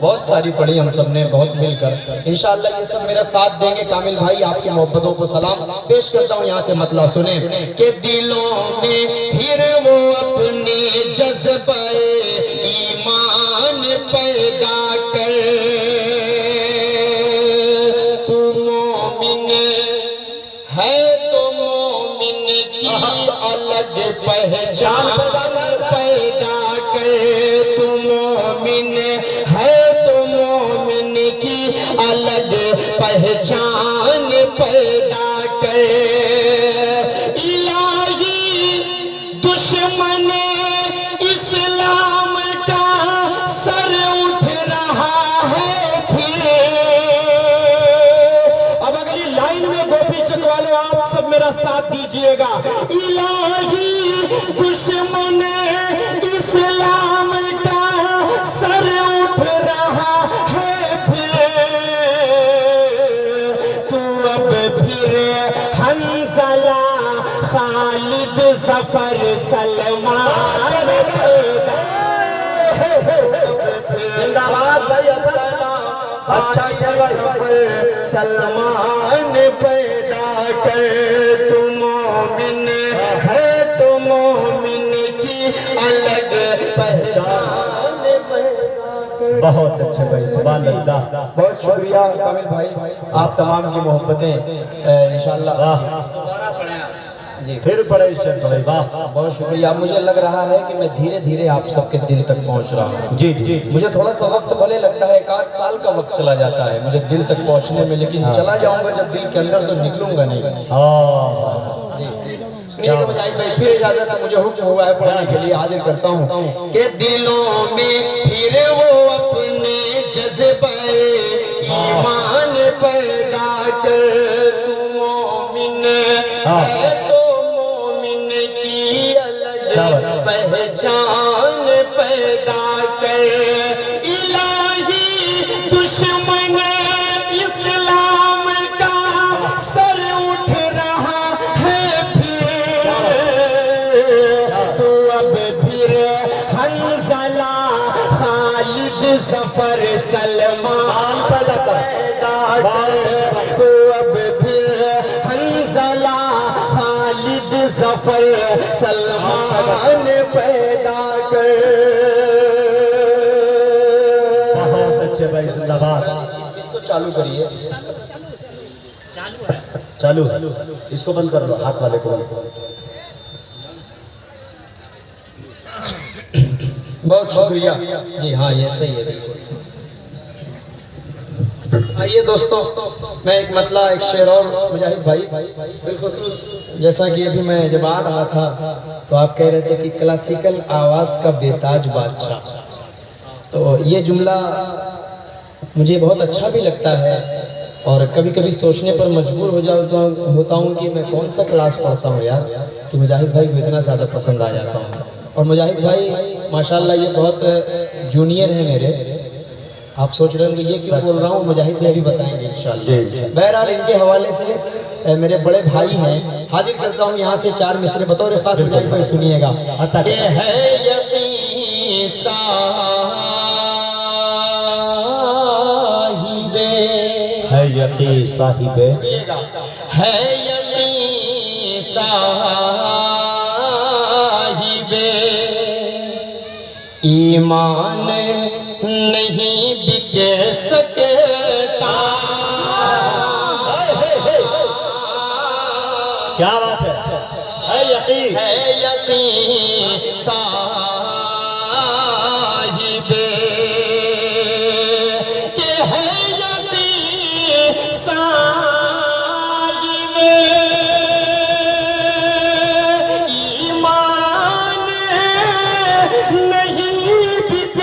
बहुत सारी पढ़ी हम सब ने बहुत मिलकर। इंशाअल्लाह ये सब मेरा साथ देंगे। कामिल भाई आपकी मोहब्बतों को सलाम पेश करता हूँ। यहाँ से मतलब सुने कि दिलों में फिर वो अपने जज्बे ईमान पैदा कर, तू मोमिन है तो मोमिन की अलग पहचान पैदा कर, तू मोमिन है तो मोमिन की अलग पहचान पैदा कर। इलाही दुश्मन इस्लाम का सर उठ रहा है फिर। अब अगली लाइन में गोपी चक वाले आप सब मेरा साथ दीजिएगा। इलाही दुश्मन इस्लाम का सर उठ रहा है फिर, तू अब फिर हंज़ला खालिद ज़फ़र सलमान जिंदाबाद भाई असद अच्छा सलमान पैदा कर, तू मोमिन है तो मोमिन की अलग पहचान पैदा कर। बहुत अच्छे भाई, सुभान अल्लाह। बहुत शुक्रिया कामिल भाई, आप तमाम की मोहब्बतें इंशाअल्लाह जी फिर बड़े शेर भाई, वाह बहुत शुक्रिया। मुझे लग रहा है कि मैं धीरे धीरे आप सबके दिल तक पहुंच रहा हूँ। जी जी। मुझे थोड़ा सा वक्त भले लगता है, 1 आध साल का वक्त चला जाता है मुझे दिल तक पहुंचने में, लेकिन चला जाऊंगा जब दिल के अंदर तो निकलूंगा नहीं। सुनिए भाई, फिर इजाजत है, मुझे हुक्म हुआ है पढ़ने के लिए, हाजिर करता हूँ कि दिलों में फिर वो अपने जज्बे ईमान पैदा कर, तू मोमिन है तो मोमिन की अलग पहचान पैदा कर। इलाही दुश्मन इस्लाम का सर उठ रहा है फिर, तो अब फिर हंज़ला खालिद ज़फ़र सलमान पैदा कर, तो अब फिर हंज़ला खालिद ज़फ़र सलमान पैदा कर। बहुत अच्छे भाई, जिंदाबाद। इसको चालू करिए, चालू इसको बंद कर लो, हाथ वाले को बंद करो। बहुत शुक्रिया जी। हाँ ये सही है। आइए दोस्तों, मैं एक मतला एक शेर और मुजाहिद भाई बिलखुसूस, जैसा कि अभी मैं जब आ रहा था तो आप कह रहे थे कि क्लासिकल आवाज़ का बेताज बादशाह, तो ये जुमला मुझे बहुत अच्छा भी लगता है और कभी कभी सोचने पर मजबूर होता हूँ कि मैं कौन सा क्लास पढ़ता हूँ यार, कि मुजाहिद भाई को इतना ज़्यादा पसंद आ जाता हूँ। और मुजाहिद भाई माशाल्लाह ये बहुत जूनियर है मेरे। आप सोच रहे होंगे ये क्यों बोल रहा हूँ, मुजाहिद भी अभी बताएंगे इंशाल्लाह। बहरहाल इनके हवाले से मेरे बड़े भाई हैं, हाजिर करता हूँ यहाँ से 4 मिसरे बतौर खास मुजाहिद भाई सुनिएगा। कि है यकीन साहिबे, है यकीन साहिबे, है यकीन साहिबे, ईमान नहीं बिक सकता। क्या बात है यकीन, है यकीन साहिबे, कि है यकीन साहिबे, ईमान नहीं बिक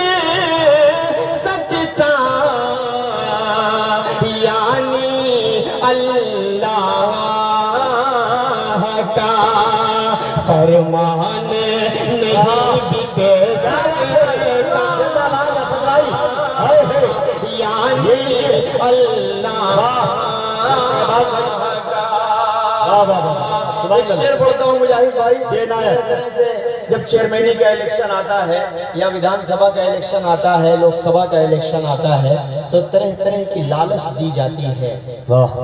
सकता, यानी अल्लाह का फरमान नहीं बिक सकता, यानी अल्लाह का। शेर पढ़ता हूँ मुजाहिद भाई, जब चेयरमैनी का इलेक्शन आता है या विधानसभा का इलेक्शन आता है, लोकसभा का इलेक्शन आता है, तो तरह तरह की लालच दी जाती है।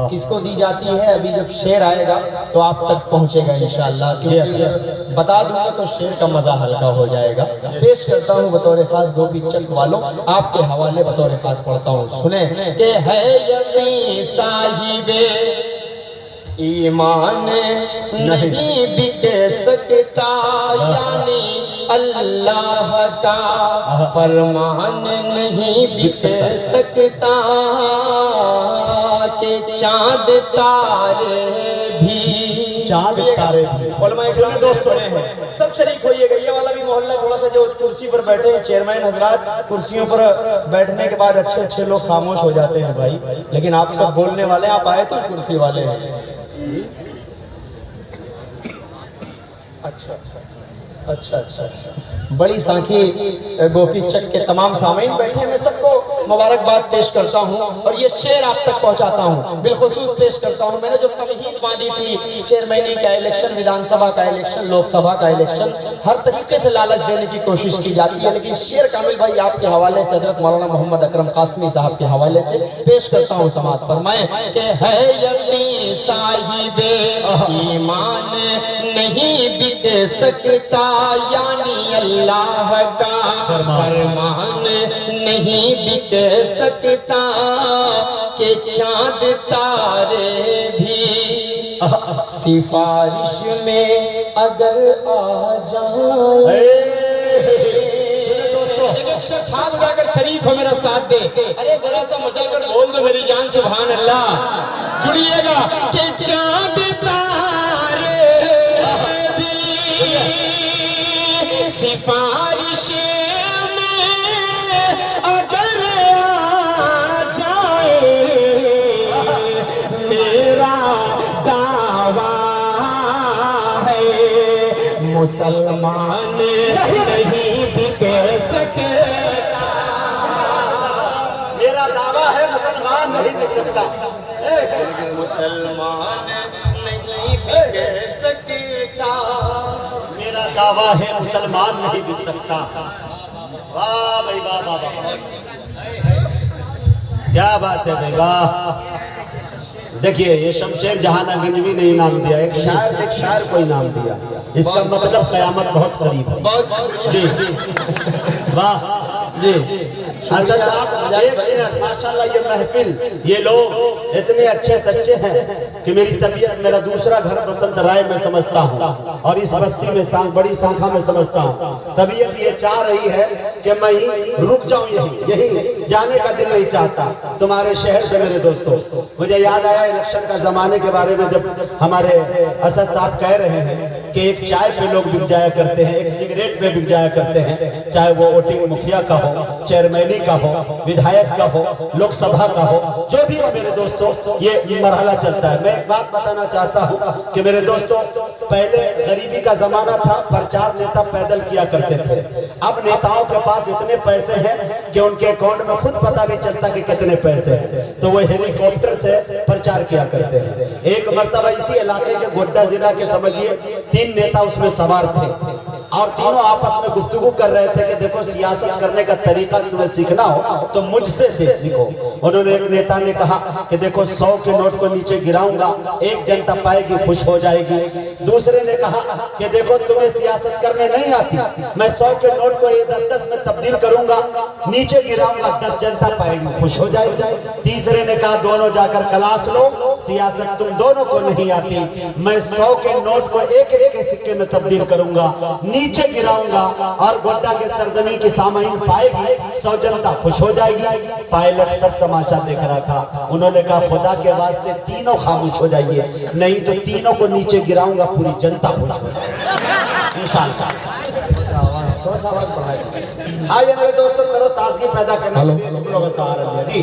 किसको दी जाती है? अभी जब शेर आएगा तो आप तक पहुंचेगा इंशाअल्लाह, क्योंकि बता दूंगा तो शेर का मजा हल्का हो जाएगा। पेश करता हूँ बतौर खास गोपी चंद वालों, आपके हवाले बतौर खास पढ़ता हूँ, सुने के है यकीन साहिबे ईमान नहीं बिक सकता, यानी अल्लाह का फरमान नहीं बिक सकता, के चांद तारे भी, चांद तारे सुनिए दोस्तों, सब शरीक होइएगा। ये वाला भी मोहल्ला थोड़ा सा, जो कुर्सी पर बैठे हैं चेयरमैन हजरात, कुर्सियों पर बैठने के बाद अच्छे अच्छे लोग खामोश हो जाते हैं भाई, लेकिन आप सब बोलने वाले, आप आए तो कुर्सी वाले हैं। अच्छा अच्छा अच्छा अच्छा, बड़ी सांखी गोपी चक के तमाम सामीन बैठे, मैं सबको मुबारकबाद पेश करता हूं और ये शेर आप तक पहुंचाता हूं, बिलखुसूस पेश करता हूं। मैंने जो तमहीद बांधी थी, चेयरमैनी का इलेक्शन, विधानसभा का इलेक्शन, लोकसभा का इलेक्शन, हर तरीके से लालच देने की कोशिश की जाती है, लेकिन शेर कामिल भाई आपके हवाले से, हजरत मौलाना मोहम्मद अकरम कासमी साहब के हवाले से पेश करता हूँ। समाज फरमाए कि है यकीन साहिबे ईमान नहीं बिक सकता, यानी अल्लाह का फरमान नहीं बिक सकता, के चांद तारे भी सिफारिश में अगर आ जाए। हाथ उठाकर शरीक हो, मेरा साथ दे, अरे जरा सा मचा कर बोल दो मेरी जान सुभान अल्लाह। जुड़िएगा के चांद तारे भी सिफारिश में अगर आ जाए, मेरा दावा है मुसलमान नहीं बिक सकता, मेरा दावा है मुसलमान नहीं बिक सकता, मुसलमान नहीं बिक सकता, मेरा दावा है मुसलमान नहीं बिक सकता। वाह भाई वाह वाह वाह, क्या बात है भाई वाह। देखिए ये शमशेर जहानागंजवी ने इनाम दिया, एक शायर को इनाम दिया, इसका मतलब कयामत बहुत करीब है। जी वाह जी हसन साहब, एक मिनट, माशाल्लाह ये महफिल, ये लोग इतने अच्छे सच्चे हैं कि मेरी तबीयत, मेरा दूसरा घर बसंत राय में समझता हूँ और इस बस्ती में बड़ी शाखा में समझता हूँ। तबीयत ये चाह रही है कि मैं ही रुक जाऊं, यही जाने का दिल नहीं चाहता तुम्हारे शहर से। मेरे दोस्तों, मुझे याद आया इलेक्शन का जमाने के बारे में, जब हमारे असद साहब कह रहे हैं कि एक चाय पे लोग बिक जाया करते हैं, एक सिगरेट पे बिक जाया करते हैं, चाहे वो वोटिंग मुखिया का हो, चेयरमैनी का हो, विधायक का हो, लोकसभा का हो, जो भी हो मेरे दोस्तों, ये मरहला चलता है। मैं एक बात बताना चाहता हूँ कि मेरे दोस्तों, पहले गरीबी का जमाना था, प्रचार नेता पैदल किया करते थे। अब नेताओं के पास इतने पैसे हैं कि उनके अकाउंट में खुद पता नहीं चलता कि कितने पैसे हैं, तो वो हेलीकॉप्टर से प्रचार किया करते हैं। एक मर्तबा इसी इलाके के गोड्डा जिला के समझिए 3 नेता उसमें सवार थे और तीनों आपस में गुफ्तगू कर रहे थे कि देखो सियासत करने का तरीका तुम्हें सीखना हो तो मुझसे सीखो। उन्होंने, एक नेता ने कहा कि देखो 100 के नोट को नीचे गिराऊंगा, एक जनता पाएगी, खुश हो जाएगी। दूसरे ने कहा कि देखो तुम्हें सियासत करने नहीं आती, मैं 100 के नोट को 10-10 में तब्दील करूंगा, नीचे गिराऊंगा, 10 जनता पाएगी, खुश हो जाएगी। तीसरे ने कहा दोनों जाकर क्लास लो, सियासत तुम दोनों को नहीं आती, मैं 100 के नोट को एक एक के सिक्के में तब्दील करूंगा, नीचे गिराऊंगा और गोड्डा के सरजमी की सामाइन पाएगी, 100 जनता खुश हो जाएगी। पायलट सब तमाशा देख रहा था। उन्होंने कहा खुदा के वास्ते तीनों खामोश हो जाइए, नहीं तो तीनों को नीचे गिराऊंगा, पूरी जनता खुश हो जाएगी इंशाअल्लाह। आइए मेरे दोस्तों, करो ताजगी पैदा करने के लिए लोगों का सहारा लिया जी।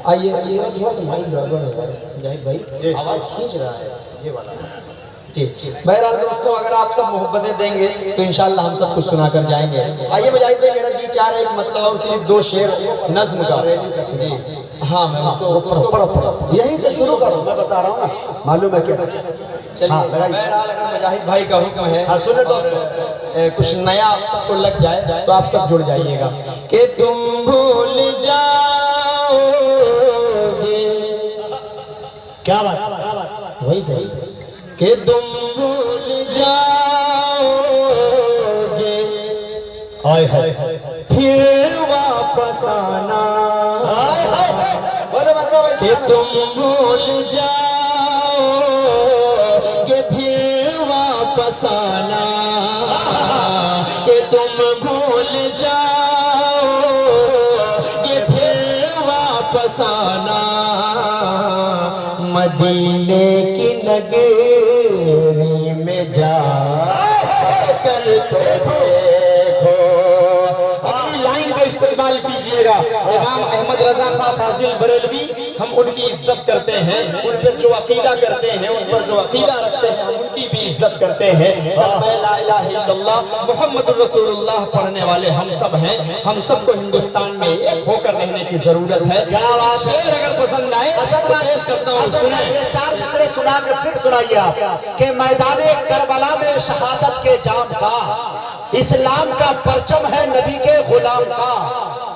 आइए थोड़ा सा माइक बराबर है जाहिद भाई, आवाज खींच रहा है ये वाला जी। बहरहाल दोस्तों, अगर आप सब मोहब्बतें देंगे तो इंशाल्लाह हम सब कुछ सुना कर जाएंगे। आइए मुजाहिद भाई, मेरा जी चाह रहा है एक मतलब और सिर्फ 2 शेर नज्म का जी। हाँ मैं उसको पढ़ो यहीं से शुरू करो, मैं बता रहा हूँ ना, मालूम है क्या। चलिए हाँ, लगाइए। बहरहाल अगर मुजाहिद भाई का हुक्म है, हाँ सुने दोस्तों, कुछ नया आप सबको लग जाए तो आप सब जुड़ जाइएगा कि तुम भूल जाओगे, क्या बात, वही सही कि तुम भूल जाओगे हाय हाय, फिर वापस आना, बोलो मतलब कि तुम भूल जाओगे फिर वापस आना, कि तुम भूल जाओगे फिर वापस आना, मदीने की नगरी में जा कर तो देखो। अगली लाइन का इस्तेमाल कीजिएगा। इमाम अहमद रजा खां फाजिल बरेलवी, हम उनकी इज्जत करते हैं, उन पर जो अकीदा करते हैं, उन पर जो अकीदा रखते हैं, हम उनकी भी इज्जत करते हैं। ला इलाहा इल्लल्लाह मुहम्मदुर रसूलुल्लाह पढ़ने वाले हम सब हैं। हम सबको हिंदुस्तान में एक होकर रहने की जरूरत है। शेर अगर पसंद आए तो पेश करता हूँ, सुने। ये 4 मिसरे सुना कर फिर सुनाइए आप कि मैदाने करबला में शहादत के जाम का, इस्लाम का परचम है नबी के गुलाम का,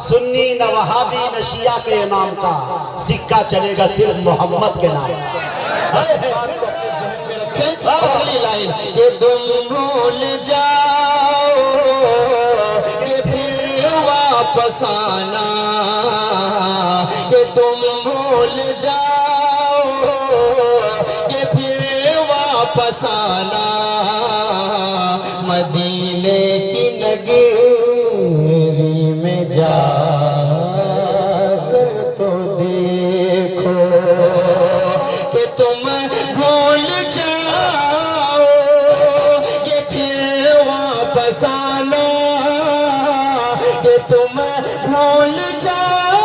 सुन्नी न वहाबी न शिया के इमाम का, सिक्का चलेगा सिर्फ मोहम्मद के नाम का। अगली लाइन, ये तुम भूल जाओ ये फिर वापस आना, ये तुम भूल जाओ ये फिर वापस आना, मदीने की नगरी में जा कर तो देखो, कि तुम भूल जाओ ये फिर वापस आना, कि तुम भूल जाओ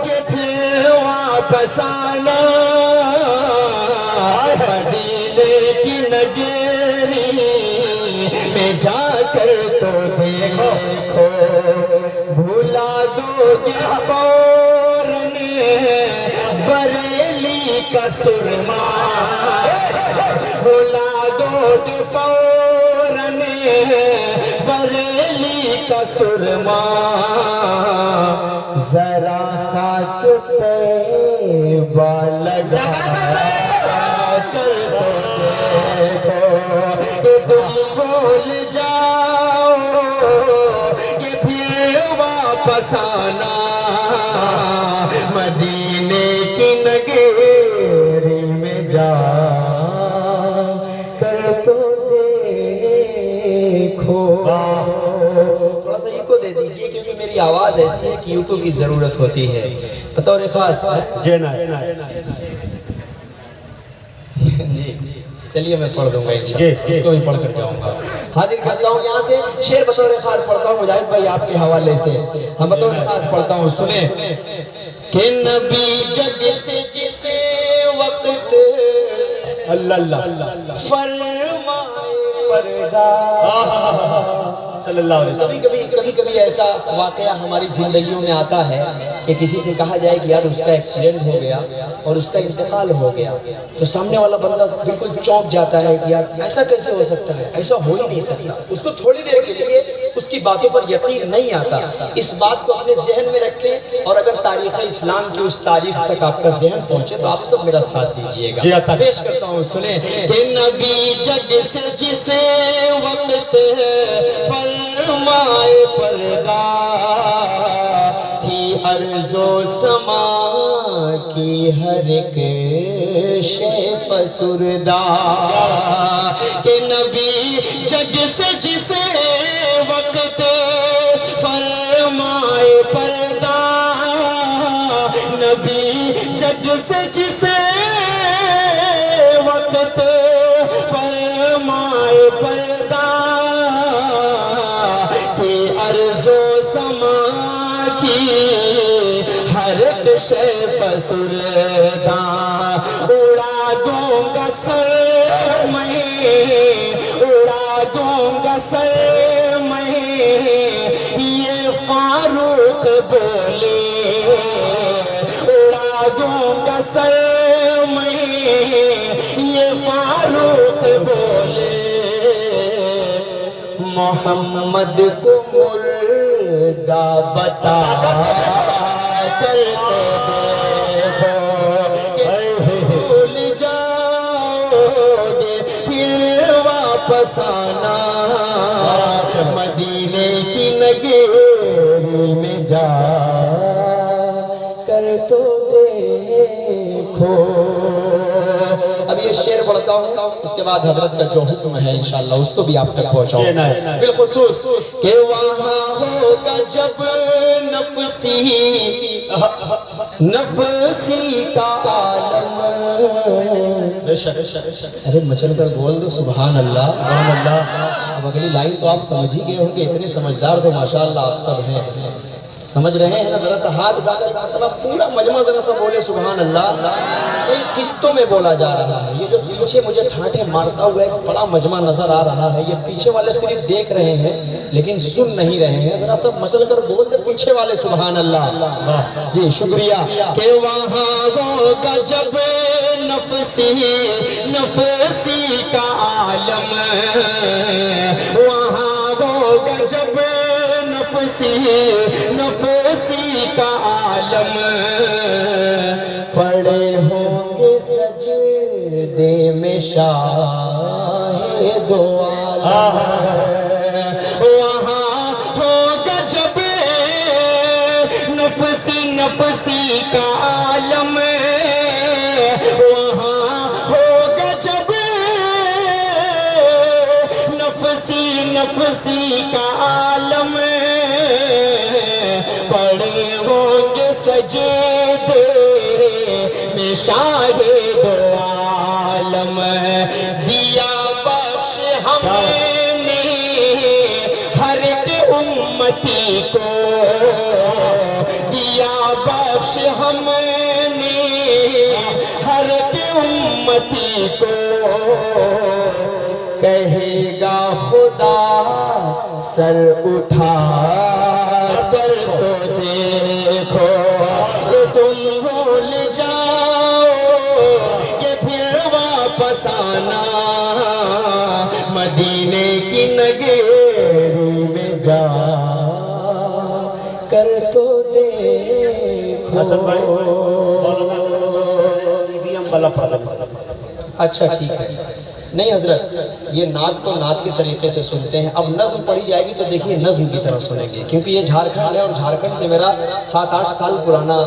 ये फिर वापस आना, मदीने की नगरी में जाकर तो देखो, भुला दोगे फौरन बरेली का सुरमा, भुला दोगे फौरन बरेली का सुरमा, जरा खाक तैबा लगा कर तो देखो, कि तुम भूल जाओ ये फिर वापस आना, मदीने की नगरी में जा कर तो देखो। थोड़ा सा इको दे दीजिए क्योंकि मेरी आवाज ऐसी है कि इको की जरूरत होती है बतौर खास। जी चलिए मैं पढ़ दूंगा इंशाअल्लाह, इसको भी पढ़ कर जाऊंगा। हाजिर करता हूँ यहाँ से शेर बतौर खास पढ़ता हूँ मुजाहिद भाई आपके हवाले से, हम बतौर खास पढ़ता हूँ, सुने। कि नबी जग से जिसे वक्त अल्लाह फरमाए पर्दा, सल्लल्लाहु अलैहि वसल्लम। कभी कभी ऐसा वाकया हमारी जिंदगियों में आता है कि किसी से कहा जाए कि यार उसका एक्सीडेंट हो गया और उसका इंतकाल हो गया, तो सामने वाला बंदा बिल्कुल चौंक जाता है कि यार ऐसा कैसे हो सकता है, ऐसा हो ही नहीं सकता। उसको थोड़ी देर के लिए उसकी बातों पर यकीन नहीं आता। इस बात को अपने जहन में रखें और अगर तारीख इस्लाम की उस तारीख तक आपका जहन पहुंचे तो आप सब मेरा साथ दीजिएगा। पेश करता हूँ, सुने। कि नबी जग से जिसे वक्त फरमाए पर्दा, थी अर्ज़ो समा की हर एक शे फसुरदा, कि नबी जग से जिसे वक्त फरमाए पर्दा, नबी जग से जिसे वक्त फरमाए पर्दा, कि अर्ज़ो समा की हर शे फसुरदा, उड़ा दूंगा सर मैं, उड़ा दूंगा सर मैं, ये फारूक बोले, उड़ा दूंगा सर मैं, मोहम्मद को मुर्दा बता कर भूल जाओगे फिर वापस आना, मदीने की नगरी में जा कर तो देखो। अब ये शेर पढ़ता हूँ, उसके बाद हजरत का जो हुक्म है इंशाअल्लाह उसको भी आप तक पहुँचाओ बिलखुसूस के वहाँ होगा जब नफसी का आलम। अरे मचल कर बोल दो सुभान अल्लाह सुभान अल्लाह। अब अगली लाइन तो आप समझ ही गए होंगे, इतने समझदार तो माशाअल्लाह आप सब हैं, समझ रहे हैं ना। जरा सा हाथ उठाकर मतलब पूरा मजमा जरा सा बोले सुभान अल्लाह। कई किस्तों में बोला जा रहा है। ये जो पीछे मुझे ठाठे मारता हुआ एक बड़ा मजमा नजर आ रहा है, ये पीछे वाले सिर्फ देख रहे हैं लेकिन सुन नहीं रहे हैं। जरा सा मचल कर बोल दे पीछे वाले सुभान अल्लाह। जी शुक्रिया। के वहाँ होगा जब नफसी का आलम, वहाँ होगा जब नफसी का आलम, पड़े होंगे सजदे में शाहे दो आलम। वहाँ होगा जब नफसी का आलम, वहाँ होगा जब नफसी का आलम, पड़े होंगे सजदे में शाहे दो आलम। दिया बख्श हमने हर एक उम्मती को, दिया बख्श हमने हर एक उम्मती को, कहेगा खुदा सर उठा कर तो देखो, तुम भूल जाओ ये फिर वापस आना, मदीने की नगरी में जा कर तो देखो। अच्छा ठीक है। नहीं हजरत, ये नात को नात के तरीके से सुनते हैं। अब नज्म पढ़ी जाएगी तो देखिए नज्म की तरफ सुनेंगे, क्योंकि ये झारखंड है और झारखंड से मेरा 7-8 साल पुराना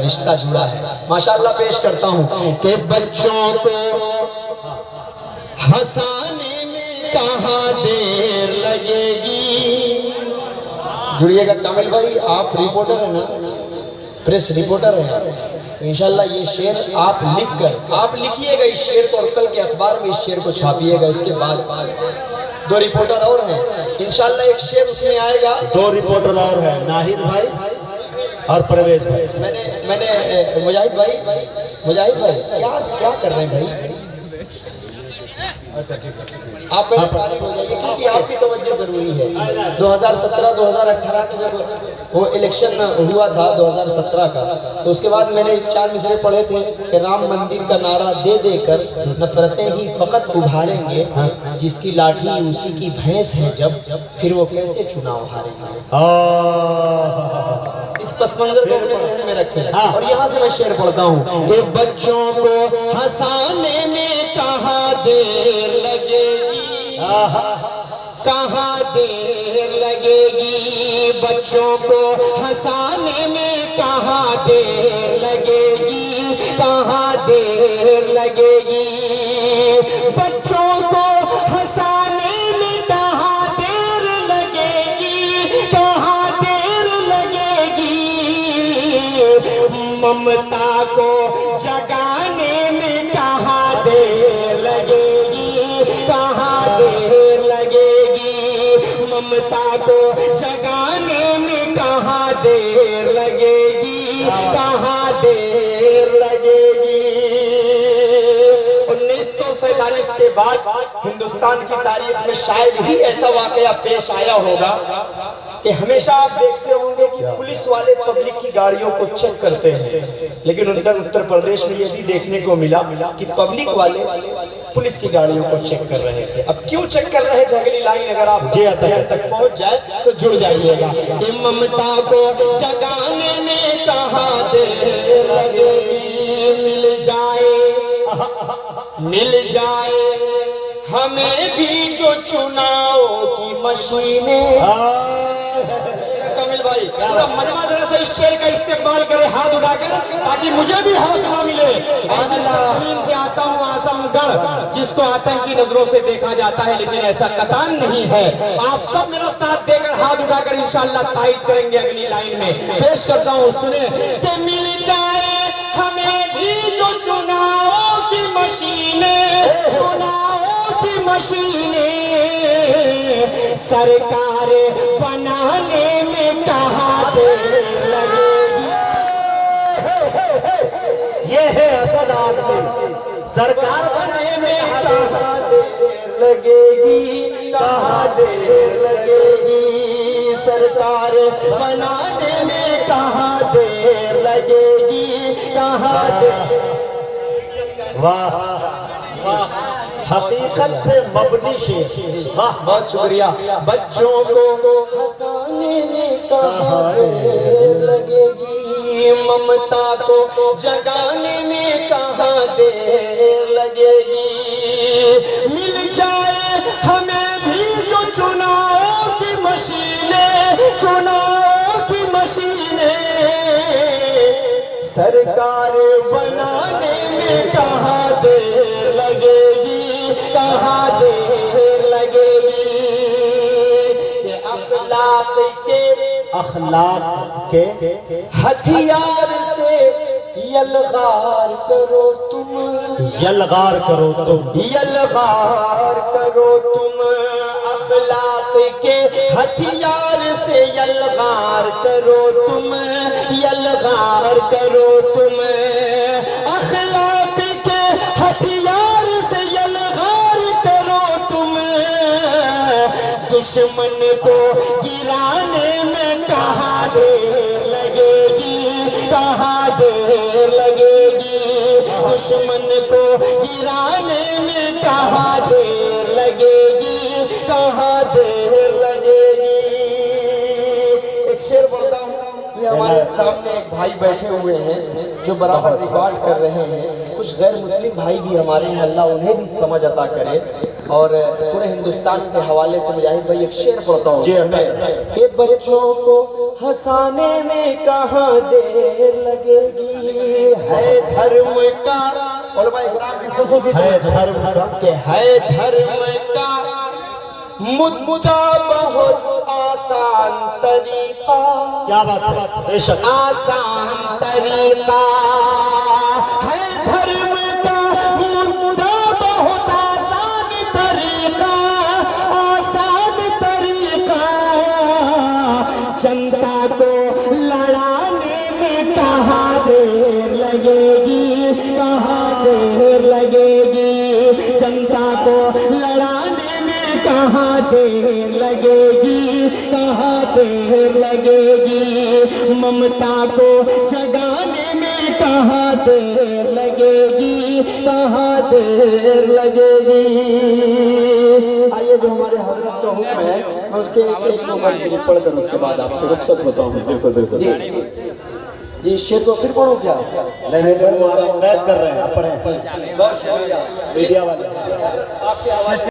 रिश्ता जुड़ा है। माशाअल्लाह पेश करता हूँ कि बच्चों को हंसाने में कहाँ देर लगेगी। जुड़िएगा कामिल भाई, आप रिपोर्टर है ना, प्रेस रिपोर्टर है। इंशाल्लाह ये शेर आप लिखिएगा इस शेर को, और कल के अखबार में इस शेर को छापिएगा। इसके बाद 2 रिपोर्टर और हैं, इंशाल्लाह एक शेर उसमें आएगा। 2 रिपोर्टर और हैं, नाहिद भाई और परवेज भाई। मैंने मुजाहिद भाई क्या कर रहे हैं भाई? अच्छा ठीक है, आप पहले फारिग हो जाइए क्योंकि आपकी तवज्जो जरूरी है। 2017-2018 का जब वो इलेक्शन हुआ था 2017 का, तो उसके बाद मैंने 4 मिसरे पढ़े थे कि राम मंदिर का नारा दे देकर नफरतें ही फकत उभारेंगे, जिसकी लाठी उसी की भैंस है जब, फिर वो कैसे चुनाव हारेंगे। इस पस मंजर को अपने जहन में रखें। और यहाँ से मैं शेर पढ़ता हूँ कि बच्चों को हंसाने में कहाँ देर लगेगी, कहाँ देर लगेगी, बच्चों को हंसाने में कहाँ देर लगेगी, कहाँ देर लगेगी, बच्चों को हंसाने में कहाँ देर लगेगी, कहाँ देर लगेगी, ममता को जगाने में कहाँ देर लगेगी, कहाँ देर लगेगी, ममता को जगाने में कहाँ देर लगेगी, कहाँ देर लगेगी। 1947 के बाद हिंदुस्तान की तारीख में शायद ही ऐसा वाकया पेश आया होगा कि हमेशा आप देखते होंगे कि पुलिस वाले पब्लिक की गाड़ियों को चेक करते हैं, लेकिन उत्तर प्रदेश में ये भी देखने को मिला कि पब्लिक वाले पुलिस की गाड़ियों को चेक कर रहे थे। अब क्यों चेक कर रहे थे, अगली लाइन अगर आप तक पहुंच जाए तो जुड़ जाइएगा। ममता को जगाने में कहाँ देर लगेगी, मिल जाए हमें भी जो चुनाव की मशीनें। कामिल भाई पूरा मजमा जरा से इस शेर का इस्तेमाल करे हाथ उठाकर, ताकि मुझे भी हौसला मिले। ऐसे जमीन से आता हूँ आजमगढ़, जिसको आतंकी नजरों से देखा जाता है, लेकिन ऐसा कतान नहीं है। आप सब मेरा साथ देकर हाथ उठाकर इंशाअल्लाह तायद करेंगे। अगली लाइन में पेश करता हूँ, सुने कि मिल जाए हमें भी जो चुनाव की मशीनें, चुनाव की मशीनें सरकार बनाने में कहाँ देर लगेगी। ये है असद आदमी, सरकार बनने में कहाँ देर लगेगी, कहाँ देर लगेगी, सरकार बनाने में कहाँ देर लगेगी, कहाँ देर। वाह वाह, हकीकत पे मबनी शेर, वाह बहुत शुक्रिया। बच्चों को हंसाने में कहाँ देर लगेगी, ममता को जगाने में कहाँ देर लगेगी, मिल जाए हमें भी जो चुनाव की मशीनें, चुनाव की मशीनें सरकार बनाने में कहाँ देर लगेगी, कहाँ देर लगेगी। ये अखलाक के हथियार से यलगार करो तुम, यलगार करो तुम, यलगार करो तुम, अखलाक के हथियार से यलगार करो तुम, यलगार करो तुम, अखलाक के हथियार से यलगार करो तुम, दुश्मन को गिराने में कहाँ देर लगेगी, कहाँ देर लगेगी, दुश्मन को गिराने में कहाँ देर लगेगी, कहाँ देर लगेगी। एक शेर बोलता हूँ, ये हमारे सामने एक भाई बैठे हुए हैं जो बराबर रिकॉर्ड कर रहे हैं। कुछ गैर मुस्लिम भाई भी हमारे हैं, अल्लाह उन्हें भी समझ अता करे। और पूरे हिंदुस्तान के हवाले से मुजाहिद भाई एक शेर पढ़ता हूँ कि बच्चों को हंसाने में कहाँ देर लगेगी, है धर्म का, और भाई कुरान की खुसूसी है धर्म के, है धर्म का मुद्दा बहुत आसान तरीका। क्या बात है, बेशक आसान तरीका है धर्म का मुद्दा बहुत आसान तरीका, आसान तरीका, जनता को लड़ाने में कहाँ देर लगेगी, कहाँ देर लगेगी, जनता को लड़ाने में कहाँ देर लगेगी, कहाँ देर लगेगी, ममता को जगाने में कहाँ देर लगेगी, कहाँ देर लगेगी। आइए, जो हमारे हजरत का हुक्म है मैं उसके एक दो मंजिल पढ़कर उसके बाद आपसे रुखसत होता हूँ। बिल्कुल बिल्कुल जी, शेर को फिर पढ़ो क्या? नहीं, कैद कर रहे हैं, आप पढ़ें। बहुत शुक्रिया मीडिया वाले, आपके आवाज